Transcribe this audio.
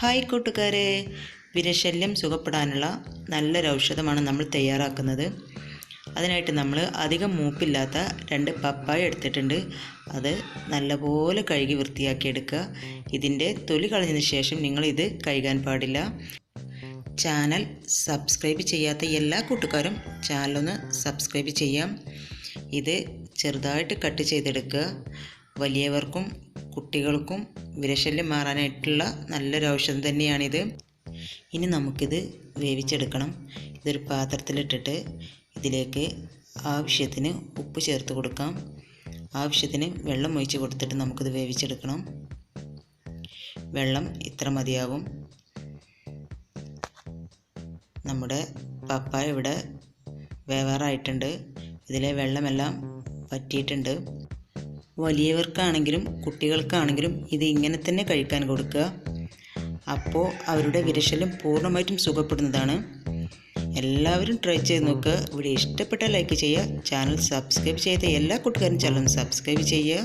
Hi കൂട്ടുകാരെ, വിരശല്യം സുഖപ്പെടാനുള്ള നല്ലൊരു ഔഷധമാണ് നമ്മൾ തയ്യാറാക്കുന്നത്. അതിനായിട്ട് നമ്മൾ അധികം മൂപ്പില്ലാത്ത 2 പപ്പായ എടുത്തിട്ടുണ്ട്. അത് നല്ലപോലെ കഴുകി വൃത്തിയാക്കി എടുക്കുക. ഇതിൻ്റെ തൊലി കളഞ്ഞതിന് ശേഷം നിങ്ങളിത് കഴുകാൻ പാടില്ല. ചാനൽ സബ്സ്ക്രൈബ് ചെയ്യാത്ത എല്ലാ കൂട്ടുകാരും ചാനലൊന്ന് സബ്സ്ക്രൈബ് ചെയ്യാം. ഇത് ചെറുതായിട്ട് കട്ട് ചെയ്തെടുക്കുക. വലിയവർക്കും കുട്ടികൾക്കും വിരശല്യം മാറാനായിട്ടുള്ള നല്ലൊരു ഔഷധം തന്നെയാണിത്. ഇനി നമുക്കിത് വേവിച്ചെടുക്കണം. ഇതൊരു പാത്രത്തിലിട്ടിട്ട് ഇതിലേക്ക് ആവശ്യത്തിന് ഉപ്പ് ചേർത്ത് കൊടുക്കാം. ആവശ്യത്തിന് വെള്ളം ഒഴിച്ച് കൊടുത്തിട്ട് നമുക്കിത് വേവിച്ചെടുക്കണം. വെള്ളം ഇത്ര മതിയാകും. നമ്മുടെ പപ്പായ ഇവിടെ വേവാറായിട്ടുണ്ട്. ഇതിലെ വെള്ളമെല്ലാം വറ്റിയിട്ടുണ്ട്. വലിയവർക്കാണെങ്കിലും കുട്ടികൾക്കാണെങ്കിലും ഇത് ഇങ്ങനെ തന്നെ കഴിക്കാൻ കൊടുക്കുക. അപ്പോൾ അവരുടെ വിരശല്യം പൂർണ്ണമായിട്ടും സുഖപ്പെടുന്നതാണ്. എല്ലാവരും ട്രൈ ചെയ്ത് നോക്കുക. ഇവിടെ ഇഷ്ടപ്പെട്ട ലൈക്ക് ചെയ്യുക. ചാനൽ സബ്സ്ക്രൈബ് ചെയ്ത എല്ലാ കൂട്ടുകാരും ചാനൽ സബ്സ്ക്രൈബ് ചെയ്യുക.